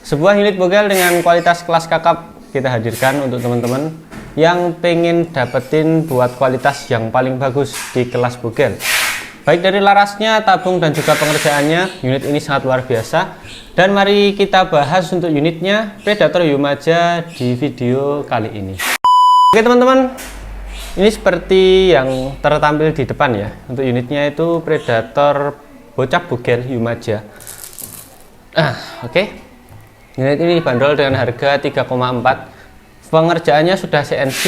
Sebuah unit bogel dengan kualitas kelas kakap kita hadirkan untuk teman-teman yang pengen dapetin buat kualitas yang paling bagus di kelas bogel. Baik dari larasnya, tabung, dan juga pengerjaannya, unit ini sangat luar biasa. Dan mari kita bahas untuk unitnya Predator Yumaja di video kali ini. Oke teman-teman, ini seperti yang tertampil di depan ya. Untuk unitnya itu Predator bocap bogel Yumaja. Oke. Unit ini dibanderol dengan harga 3,4. Pengerjaannya sudah CNC,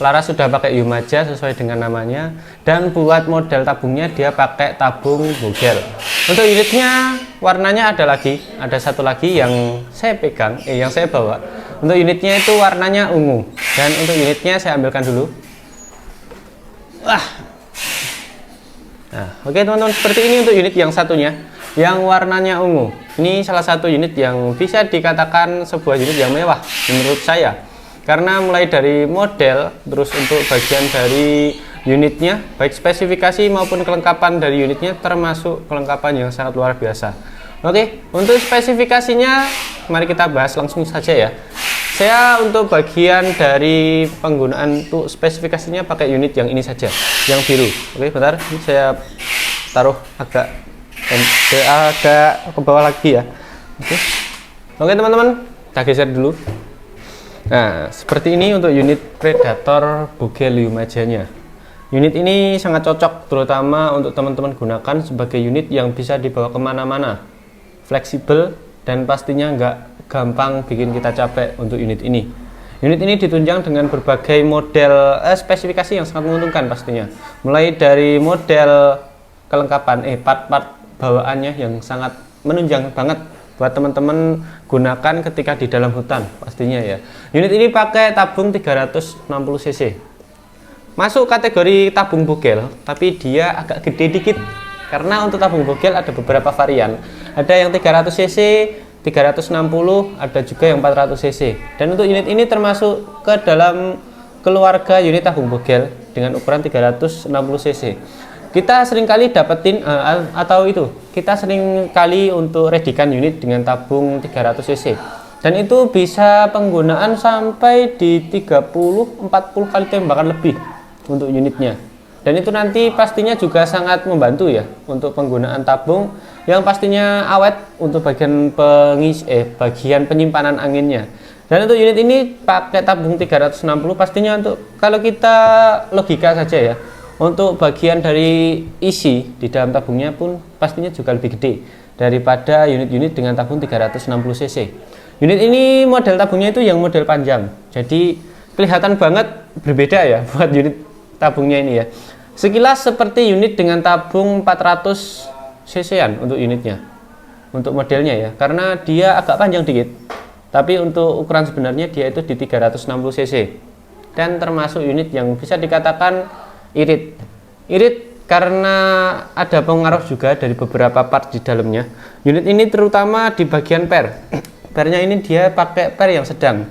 laras sudah pakai Yumaja sesuai dengan namanya, dan buat model tabungnya dia pakai tabung bogel. Untuk unitnya warnanya ada satu lagi yang saya pegang, yang saya bawa. Untuk unitnya itu warnanya ungu, dan untuk unitnya saya ambilkan dulu. Oke teman-teman, seperti ini untuk unit yang satunya, yang warnanya ungu. Ini salah satu unit yang bisa dikatakan sebuah unit yang mewah menurut saya. Karena mulai dari model, terus untuk bagian dari unitnya, baik spesifikasi maupun kelengkapan dari unitnya, termasuk kelengkapan yang sangat luar biasa. Oke, untuk spesifikasinya, mari kita bahas langsung saja ya. Saya untuk bagian dari penggunaan untuk spesifikasinya pakai unit yang ini saja, yang biru. Oke, bentar, ini saya taruh agak ke bawah lagi ya. Oke teman-teman, kita geser dulu. Nah, seperti ini untuk unit Predator bogel Yumajanya. Unit ini sangat cocok terutama untuk teman-teman gunakan sebagai unit yang bisa dibawa kemana-mana, fleksibel, dan pastinya nggak gampang bikin kita capek untuk unit ini. Unit ini ditunjang dengan berbagai model spesifikasi yang sangat menguntungkan pastinya. Mulai dari model kelengkapan part-part bawaannya yang sangat menunjang banget buat teman-teman gunakan ketika di dalam hutan pastinya ya. Unit ini pakai tabung 360 cc. Masuk kategori tabung bogel, tapi dia agak gede dikit. Karena untuk tabung bogel ada beberapa varian. Ada yang 300 cc, 360, ada juga yang 400 cc. Dan untuk unit ini termasuk ke dalam keluarga unit tabung bogel dengan ukuran 360 cc. Kita seringkali dapetin kita seringkali untuk redikan unit dengan tabung 300 cc, dan itu bisa penggunaan sampai di 30-40 kali tembakan lebih untuk unitnya. Dan itu nanti pastinya juga sangat membantu ya untuk penggunaan tabung yang pastinya awet untuk bagian bagian penyimpanan anginnya. Dan untuk unit ini pakai tabung 360 pastinya untuk kalau kita logika saja ya, untuk bagian dari isi di dalam tabungnya pun pastinya juga lebih gede daripada unit-unit dengan tabung 360 cc. Unit ini model tabungnya itu yang model panjang, jadi kelihatan banget berbeda ya buat unit tabungnya ini ya. Sekilas seperti unit dengan tabung 400 cc-an untuk unitnya, untuk modelnya ya, karena dia agak panjang dikit. Tapi untuk ukuran sebenarnya dia itu di 360 cc, dan termasuk unit yang bisa dikatakan irit karena ada pengaruh juga dari beberapa part di dalamnya. Unit ini terutama di bagian pernya ini dia pakai per yang sedang,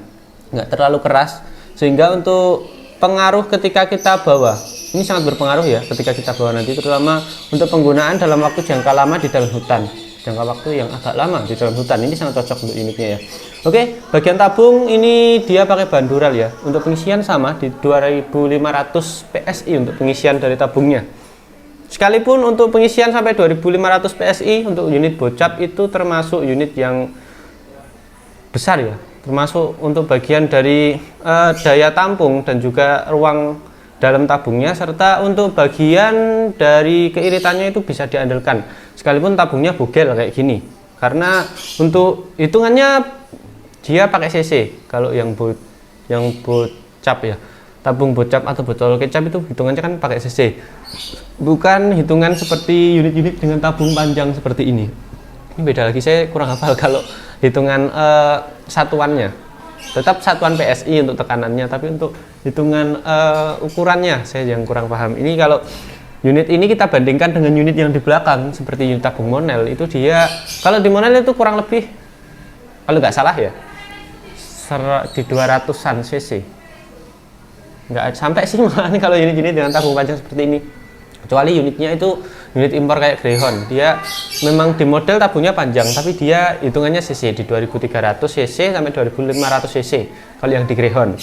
nggak terlalu keras, sehingga untuk pengaruh ketika kita bawa ini sangat berpengaruh ya ketika kita bawa nanti, terutama untuk penggunaan dalam waktu jangka lama di dalam hutan, jangka waktu yang agak lama di dalam hutan. Ini sangat cocok untuk unitnya ya. Oke, bagian tabung ini dia pakai ban dural ya. Untuk pengisian sama di 2500 PSI untuk pengisian dari tabungnya. Sekalipun untuk pengisian sampai 2500 PSI untuk unit bocap itu termasuk unit yang besar ya. Termasuk untuk bagian dari daya tampung dan juga ruang dalam tabungnya, serta untuk bagian dari keiritannya itu bisa diandalkan. Sekalipun tabungnya bogel kayak gini. Karena untuk hitungannya dia pakai cc. Kalau yang bocap ya, tabung bocap atau botol kecap itu hitungannya kan pakai cc, bukan hitungan seperti unit-unit dengan tabung panjang seperti ini. Ini beda lagi, saya kurang hafal kalau hitungan satuannya. Tetap satuan PSI untuk tekanannya, tapi untuk hitungan ukurannya saya yang kurang paham. Ini kalau unit ini kita bandingkan dengan unit yang di belakang seperti unit tabung Monel, itu dia kalau di Monel itu kurang lebih, kalau nggak salah ya, di 200-an cc. Nggak sampai sih malah kalau unit-unit dengan tabung panjang seperti ini. kecuali unitnya itu unit impor kayak Greyhound. Dia memang di model tabungnya panjang, tapi dia hitungannya cc di 2300 cc sampai 2500 cc kalau yang di Greyhound.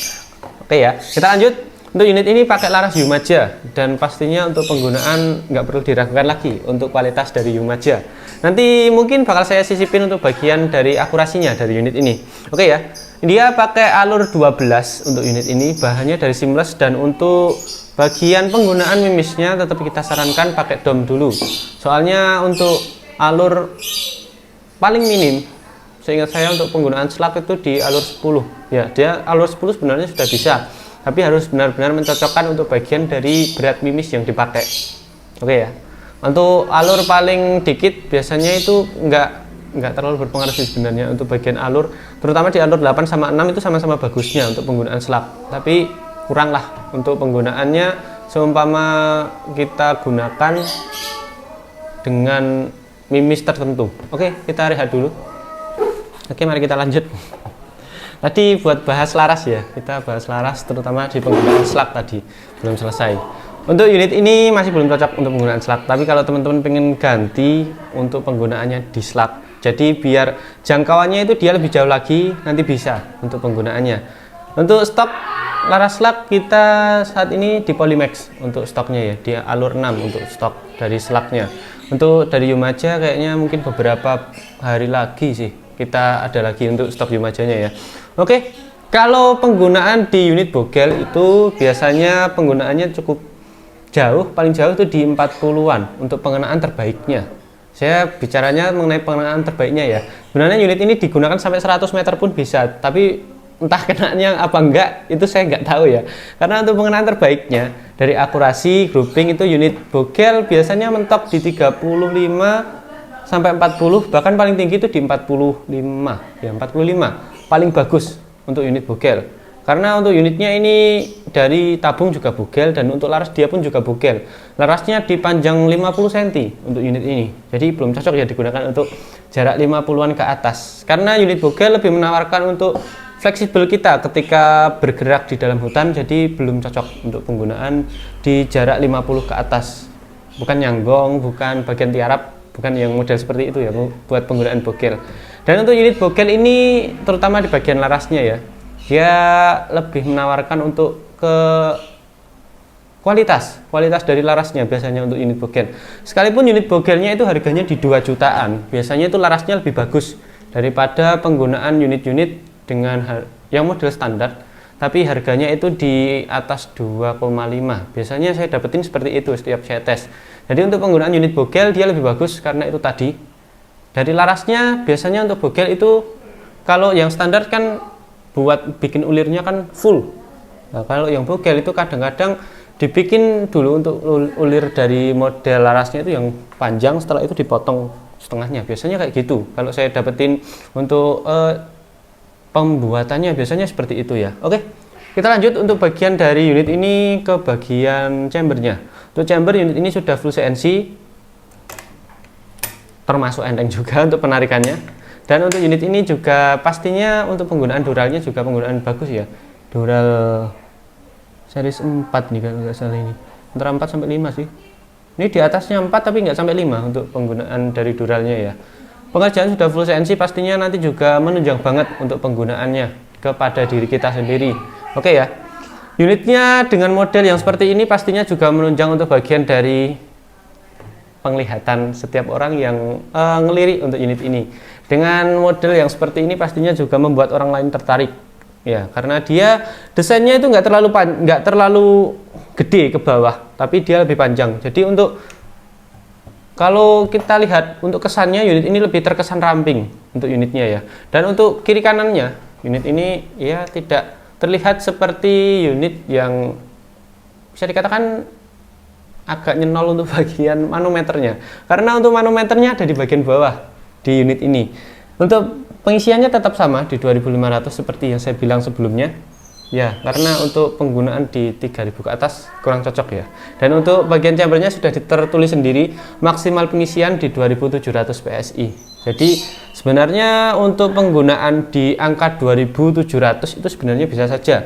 Oke ya, kita lanjut. Untuk unit ini pakai laras Yumaja, dan pastinya untuk penggunaan nggak perlu diragukan lagi untuk kualitas dari Yumaja. Nanti mungkin bakal saya sisipin untuk bagian dari akurasinya dari unit ini. Oke ya, dia pakai alur 12 untuk unit ini, bahannya dari seamless, dan untuk bagian penggunaan mimisnya tetap kita sarankan pakai dom dulu. Soalnya untuk alur paling minim, seingat saya untuk penggunaan slug itu di alur 10. Ya, dia alur 10 sebenarnya sudah bisa. Tapi harus benar-benar mencocokkan untuk bagian dari berat mimis yang dipakai. Oke ya. Untuk alur paling dikit biasanya itu nggak terlalu berpengaruh sih sebenarnya untuk bagian alur, terutama di alur 8 sama 6 itu sama-sama bagusnya untuk penggunaan slug. Tapi kurang lah untuk penggunaannya seumpama kita gunakan dengan mimis tertentu. Oke, kita rehat dulu. Oke, mari kita lanjut. Tadi buat bahas laras ya, kita bahas laras terutama di penggunaan slug tadi belum selesai. Untuk unit ini masih belum cocok untuk penggunaan slug, tapi kalau teman-teman pengen ganti untuk penggunaannya di slug, jadi biar jangkauannya itu dia lebih jauh lagi, nanti bisa untuk penggunaannya. Untuk stok laras slug kita saat ini di Polymax untuk stoknya ya, di alur 6 untuk stok dari slugnya. Untuk dari Yumaja kayaknya mungkin beberapa hari lagi sih kita ada lagi untuk stok Yumajanya ya. Oke, kalau penggunaan di unit bogel itu biasanya penggunaannya cukup jauh, paling jauh itu di 40-an untuk pengenaan terbaiknya. Saya bicaranya mengenai pengenaan terbaiknya ya. Sebenarnya unit ini digunakan sampai 100 meter pun bisa, tapi entah kenanya apa enggak itu saya nggak tahu ya. Karena untuk pengenaan terbaiknya dari akurasi, grouping itu unit bogel biasanya mentok di 35 sampai 40, bahkan paling tinggi itu di 45 ya, 45 paling bagus untuk unit bogel, karena untuk unitnya ini dari tabung juga bogel, dan untuk laras dia pun juga bogel. Larasnya dipanjang 50 cm untuk unit ini, jadi belum cocok ya digunakan untuk jarak 50-an ke atas, karena unit bogel lebih menawarkan untuk fleksibel kita ketika bergerak di dalam hutan, jadi belum cocok untuk penggunaan di jarak 50 ke atas, bukan nyanggong, bukan bagian tiarap, bukan yang model seperti itu ya buat penggunaan bogel. Dan untuk unit bogel ini terutama di bagian larasnya ya, dia lebih menawarkan untuk ke kualitas dari larasnya biasanya untuk unit bogel. Sekalipun unit bogelnya itu harganya di 2 jutaan, biasanya itu larasnya lebih bagus daripada penggunaan unit-unit dengan yang model standar, tapi harganya itu di atas 2,5. Biasanya saya dapetin seperti itu setiap saya tes. Jadi untuk penggunaan unit bogel dia lebih bagus karena itu tadi. Dari larasnya biasanya untuk bogel itu kalau yang standar kan buat bikin ulirnya kan full. Nah, kalau yang bogel itu kadang-kadang dibikin dulu untuk ulir dari model larasnya itu yang panjang, setelah itu dipotong setengahnya. Biasanya kayak gitu. Kalau saya dapetin untuk pembuatannya biasanya seperti itu ya. Oke, kita lanjut untuk bagian dari unit ini ke bagian chambernya. Untuk chamber unit ini sudah full CNC, termasuk enteng juga untuk penarikannya. Dan untuk unit ini juga pastinya untuk penggunaan duralnya juga penggunaan bagus ya. Dural series 4 nih kalau nggak salah ini. Antara 4 sampai 5 sih. Ini di atasnya 4 tapi nggak sampai 5 untuk penggunaan dari duralnya ya. Pengerjaan sudah full CNC, pastinya nanti juga menunjang banget untuk penggunaannya kepada diri kita sendiri. Oke ya. Unitnya dengan model yang seperti ini pastinya juga menunjang untuk bagian dari penglihatan setiap orang yang ngelirik untuk unit ini. Dengan model yang seperti ini pastinya juga membuat orang lain tertarik. Ya, karena dia desainnya itu nggak terlalu gede ke bawah, tapi dia lebih panjang. Jadi untuk kalau kita lihat untuk kesannya unit ini lebih terkesan ramping untuk unitnya ya. Dan untuk kiri kanannya unit ini ya tidak terlihat seperti unit yang bisa dikatakan agak nyenol untuk bagian manometernya, karena untuk manometernya ada di bagian bawah di unit ini. Untuk pengisiannya tetap sama di 2500 seperti yang saya bilang sebelumnya ya, karena untuk penggunaan di 3000 ke atas kurang cocok ya. Dan untuk bagian chambernya sudah tertulis sendiri maksimal pengisian di 2700 PSI. Jadi sebenarnya untuk penggunaan di angka 2700 itu sebenarnya bisa saja.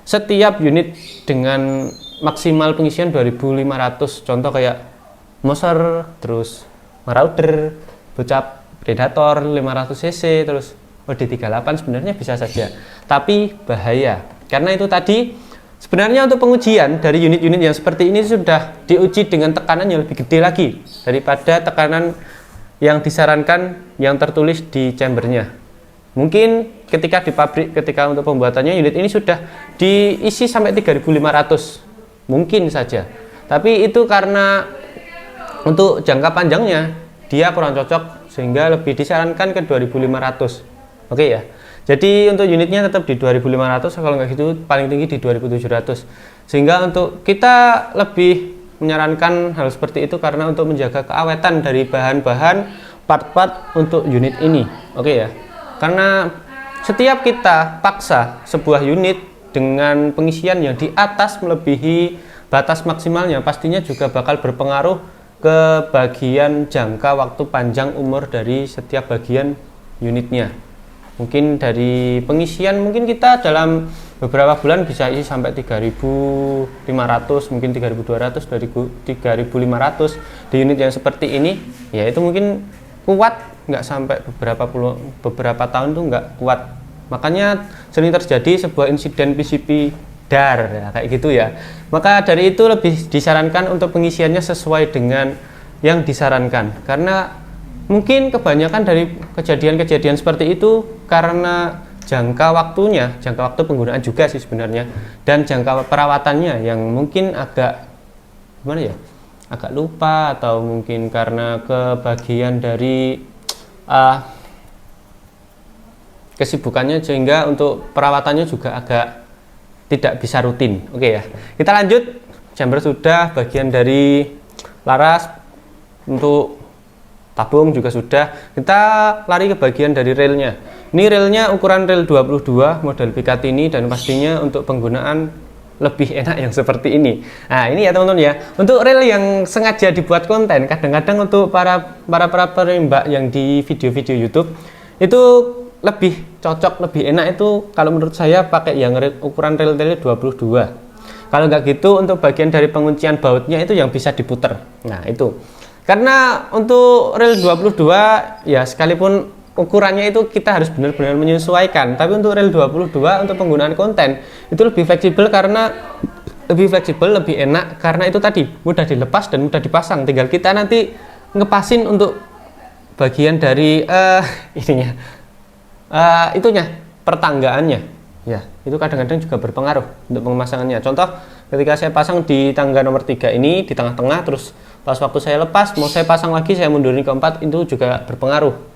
Setiap unit dengan maksimal pengisian 2500, contoh kayak Moser, terus Marauder, Bocap Predator 500 cc, terus OD38 sebenarnya bisa saja, tapi bahaya karena itu tadi. Sebenarnya untuk pengujian dari unit-unit yang seperti ini sudah diuji dengan tekanan yang lebih gede lagi daripada tekanan yang disarankan yang tertulis di chambernya. Mungkin ketika di pabrik, ketika untuk pembuatannya unit ini sudah diisi sampai 3500, mungkin saja. Tapi itu karena untuk jangka panjangnya dia kurang cocok sehingga lebih disarankan ke 2500. Oke ya. Jadi untuk unitnya tetap di 2500, kalau nggak gitu paling tinggi di 2700. Sehingga untuk kita lebih menyarankan hal seperti itu karena untuk menjaga keawetan dari bahan-bahan part-part untuk unit ini. Oke ya. Karena setiap kita paksa sebuah unit dengan pengisian yang di atas melebihi batas maksimalnya, pastinya juga bakal berpengaruh ke bagian jangka waktu panjang umur dari setiap bagian unitnya. Mungkin dari pengisian mungkin kita dalam beberapa bulan bisa isi sampai 3500, mungkin 3200, dari 3500 di unit yang seperti ini, ya itu mungkin kuat, nggak sampai beberapa tahun tuh nggak kuat. Makanya sering terjadi sebuah insiden PCB dar ya, kayak gitu ya. Maka dari itu lebih disarankan untuk pengisiannya sesuai dengan yang disarankan, karena mungkin kebanyakan dari kejadian-kejadian seperti itu karena jangka waktu penggunaan juga sih sebenarnya, dan jangka perawatannya yang mungkin agak gimana ya, agak lupa, atau mungkin karena kebagian dari kesibukannya sehingga untuk perawatannya juga agak tidak bisa rutin. Oke ya, kita lanjut. Chamber sudah, bagian dari laras untuk tabung juga sudah. Kita lari ke bagian dari relnya. Ini relnya ukuran rel 22 model Picatinny, dan pastinya untuk penggunaan lebih enak yang seperti ini. Nah ini ya teman-teman ya, untuk rel yang sengaja dibuat konten, kadang-kadang untuk para penembak yang di video-video YouTube itu lebih cocok, lebih enak itu kalau menurut saya pakai yang ukuran rel 22. Kalau nggak gitu untuk bagian dari penguncian bautnya itu yang bisa diputer. Nah itu karena untuk rel 22 ya, sekalipun ukurannya itu kita harus benar-benar menyesuaikan, tapi untuk rel 22 untuk penggunaan konten itu lebih fleksibel, lebih enak karena itu tadi mudah dilepas dan mudah dipasang. Tinggal kita nanti ngepasin untuk bagian dari itunya, pertanggaannya ya, itu kadang-kadang juga berpengaruh untuk pemasangannya. Contoh ketika saya pasang di tangga nomor 3 ini di tengah-tengah, terus pas waktu saya lepas mau saya pasang lagi, saya mundurin ke 4, itu juga berpengaruh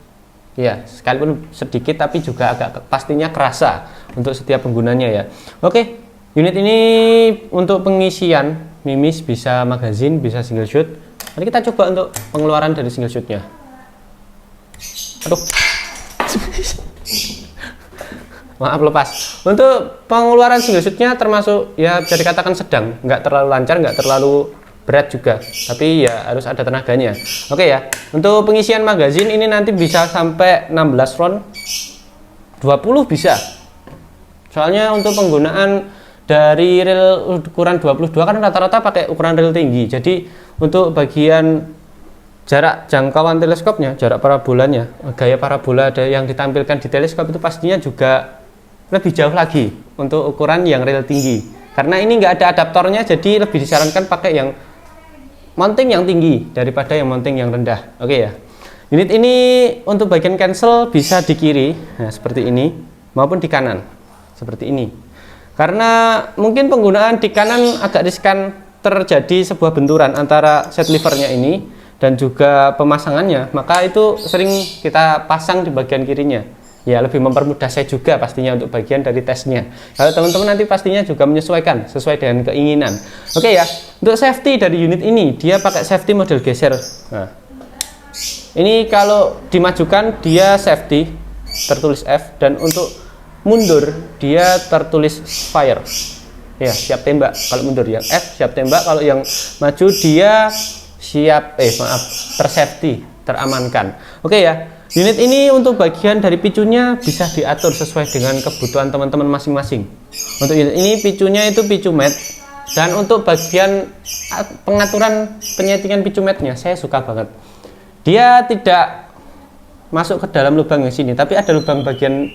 ya, sekalipun sedikit tapi juga agak pastinya kerasa untuk setiap penggunanya ya. Oke, unit ini untuk pengisian mimis, bisa magazine, bisa single shoot. Mari kita coba untuk pengeluaran dari single shootnya. Aduh maaf, lepas. Untuk pengeluaran single shootnya termasuk ya bisa dikatakan sedang, nggak terlalu lancar, nggak terlalu berat juga, tapi ya harus ada tenaganya. Oke ya, untuk pengisian magazine ini nanti bisa sampai 16 round, 20 bisa. Soalnya untuk penggunaan dari rel ukuran 22 kan rata-rata pakai ukuran rel tinggi, jadi untuk bagian jarak jangkauan teleskopnya, jarak parabolanya, gaya parabola ada yang ditampilkan di teleskop itu pastinya juga lebih jauh lagi untuk ukuran yang rel tinggi. Karena ini nggak ada adaptornya, jadi lebih disarankan pakai yang mounting yang tinggi daripada yang mounting yang rendah. Oke ya. Unit ini untuk bagian cancel bisa di kiri, nah seperti ini, maupun di kanan seperti ini. Karena mungkin penggunaan di kanan agak riskan terjadi sebuah benturan antara set levernya ini dan juga pemasangannya, maka itu sering kita pasang di bagian kirinya. Ya lebih mempermudah saya juga pastinya untuk bagian dari tesnya. Kalau teman-teman nanti pastinya juga menyesuaikan sesuai dengan keinginan. Oke ya, untuk safety dari unit ini dia pakai safety model geser. Nah, ini kalau dimajukan dia safety tertulis F, dan untuk mundur dia tertulis fire. Ya siap tembak kalau mundur, yang F siap tembak, kalau yang maju dia siap tersafety, teramankan. Oke ya. Unit ini untuk bagian dari picunya bisa diatur sesuai dengan kebutuhan teman-teman masing-masing. Untuk unit ini picunya itu picu mat, Dan untuk bagian pengaturan penyetingan picu matnya saya suka banget. Dia tidak masuk ke dalam lubang yang sini, tapi ada lubang bagian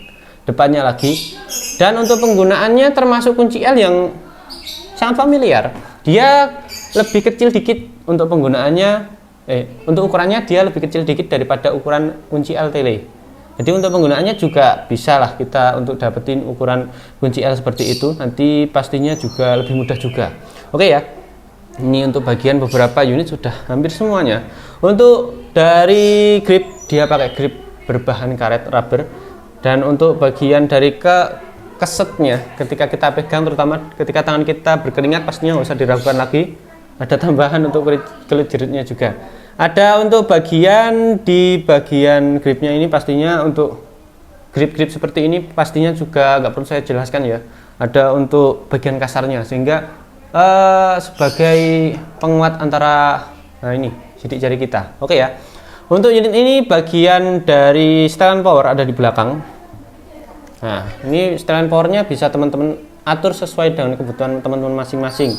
depannya lagi. Dan untuk penggunaannya termasuk kunci L yang sangat familiar. Dia lebih kecil dikit untuk penggunaannya, untuk ukurannya dia lebih kecil dikit daripada ukuran kunci L tele. Jadi untuk penggunaannya juga bisa lah kita untuk dapetin ukuran kunci L seperti itu. Nanti pastinya juga lebih mudah juga. Oke ya. Ini untuk bagian beberapa unit sudah hampir semuanya. Untuk dari grip, dia pakai grip berbahan karet rubber. Dan untuk bagian dari kesetnya, ketika kita pegang, terutama ketika tangan kita berkeringat, pastinya nggak usah diragukan lagi. Ada tambahan untuk kulit jeritnya juga. Ada untuk bagian di bagian gripnya ini, pastinya untuk grip-grip seperti ini pastinya juga nggak perlu saya jelaskan ya. Ada untuk bagian kasarnya, sehingga sebagai penguat antara ini sidik jari kita. Oke ya. Untuk unit ini bagian dari setelan power ada di belakang. Nah, ini setelan powernya bisa teman-teman atur sesuai dengan kebutuhan teman-teman masing-masing.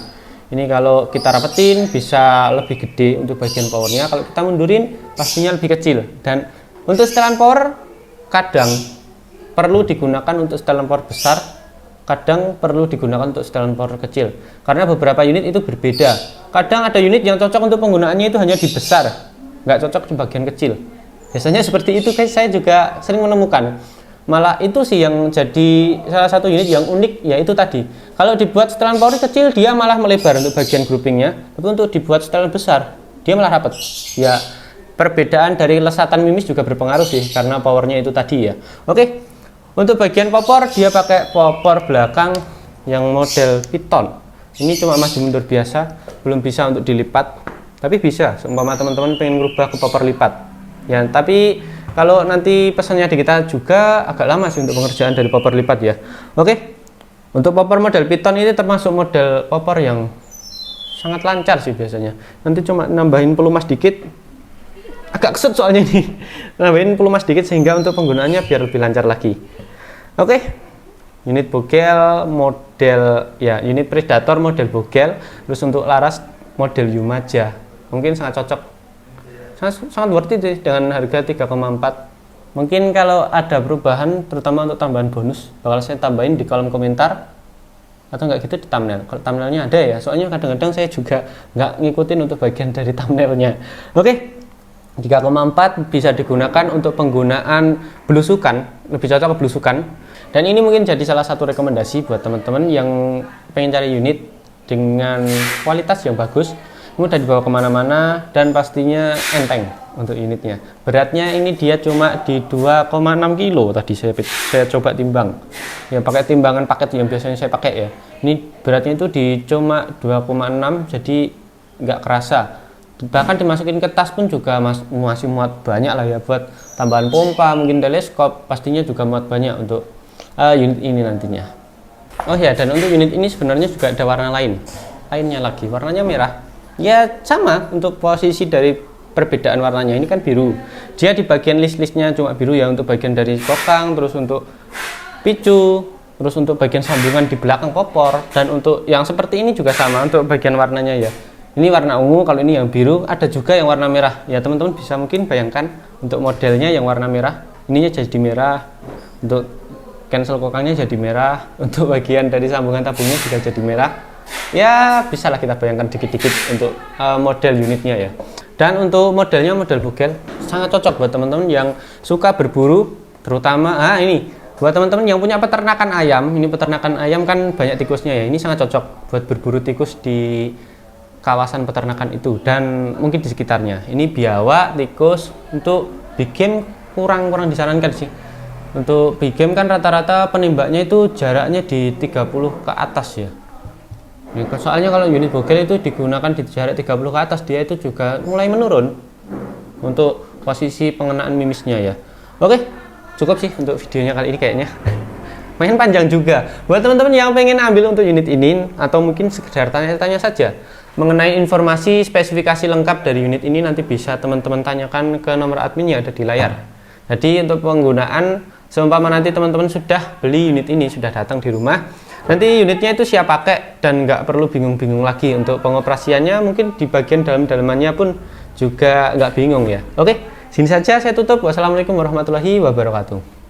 Ini kalau kita rapetin bisa lebih gede untuk bagian powernya, kalau kita mundurin pastinya lebih kecil. Dan untuk setelan power kadang perlu digunakan untuk setelan power besar, kadang perlu digunakan untuk setelan power kecil, karena beberapa unit itu berbeda. Kadang ada unit yang cocok untuk penggunaannya itu hanya di besar, nggak cocok di bagian kecil. Biasanya seperti itu guys, saya juga sering menemukan. Malah itu sih yang jadi salah satu unit yang unik, yaitu tadi kalau dibuat setelan power kecil dia malah melebar untuk bagian groupingnya, tapi untuk dibuat setelan besar dia malah rapat ya. Perbedaan dari lesatan mimis juga berpengaruh sih, karena powernya itu tadi ya. Oke, untuk bagian popor dia pakai popor belakang yang model piton. Ini cuma maju mundur biasa, belum bisa untuk dilipat, tapi bisa seumpama teman-teman pengen merubah ke popor lipat ya. Tapi kalau nanti pesannya di kita juga agak lama sih untuk pengerjaan dari popor lipat ya. Oke, untuk popor model piton ini termasuk model popor yang sangat lancar sih biasanya. Nanti cuma nambahin pelumas dikit, agak keset soalnya ini, nambahin pelumas dikit sehingga untuk penggunaannya biar lebih lancar lagi. Oke, unit bogel model ya, unit predator model bogel, terus untuk laras model Yumaja, mungkin sangat cocok. Sangat worth it dengan harga 3,4. Mungkin kalau ada perubahan terutama untuk tambahan bonus bakal saya tambahin di kolom komentar, atau enggak gitu di thumbnail. Kalau thumbnailnya ada ya, soalnya kadang-kadang saya juga nggak ngikutin untuk bagian dari thumbnailnya. Oke, 3,4 bisa digunakan untuk penggunaan belusukan, lebih cocok ke belusukan. Dan ini mungkin jadi salah satu rekomendasi buat teman-teman yang pengen cari unit dengan kualitas yang bagus, mudah dibawa kemana-mana, dan pastinya enteng untuk unitnya. Beratnya ini dia cuma di 2,6 kilo tadi saya coba timbang ya, pakai timbangan paket yang biasanya saya pakai ya. Ini beratnya itu di cuma 2,6, jadi nggak kerasa. Bahkan dimasukin ke tas pun juga masih muat banyak lah ya, buat tambahan pompa, mungkin teleskop, pastinya juga muat banyak untuk unit ini nantinya. Oh ya, dan untuk unit ini sebenarnya juga ada warna lainnya lagi, warnanya merah. Ya sama untuk posisi dari perbedaan warnanya, ini kan biru, dia di bagian list-listnya cuma biru ya, untuk bagian dari kokang, terus untuk picu, terus untuk bagian sambungan di belakang popor, dan untuk yang seperti ini juga sama untuk bagian warnanya ya. Ini warna ungu, kalau ini yang biru, ada juga yang warna merah ya. Teman-teman bisa mungkin bayangkan untuk modelnya yang warna merah, ininya jadi merah, untuk cancel kokangnya jadi merah, untuk bagian dari sambungan tabungnya juga jadi merah. Ya bisalah kita bayangkan dikit-dikit untuk model unitnya ya. Dan untuk modelnya model bogel sangat cocok buat teman-teman yang suka berburu, terutama ini buat teman-teman yang punya peternakan ayam. Ini peternakan ayam kan banyak tikusnya ya, ini sangat cocok buat berburu tikus di kawasan peternakan itu dan mungkin di sekitarnya. Ini biawak, tikus. Untuk big game kurang disarankan sih. Untuk big game kan rata-rata penembaknya itu jaraknya di 30 ke atas ya. Soalnya kalau unit bogel itu digunakan di jarak 30 ke atas, dia itu juga mulai menurun untuk posisi pengenaan mimisnya ya. Oke, cukup sih untuk videonya kali ini kayaknya. Main panjang juga. Buat teman-teman yang pengen ambil untuk unit ini, atau mungkin sekedar tanya-tanya saja mengenai informasi spesifikasi lengkap dari unit ini, nanti bisa teman-teman tanyakan ke nomor admin yang ada di layar. Jadi untuk penggunaan, seumpama nanti teman-teman sudah beli unit ini, sudah datang di rumah, Nanti unitnya itu siap pakai dan nggak perlu bingung-bingung lagi. Untuk pengoperasiannya mungkin di bagian dalam-dalamannya pun juga nggak bingung ya. Oke, sini saja saya tutup. Wassalamualaikum warahmatullahi wabarakatuh.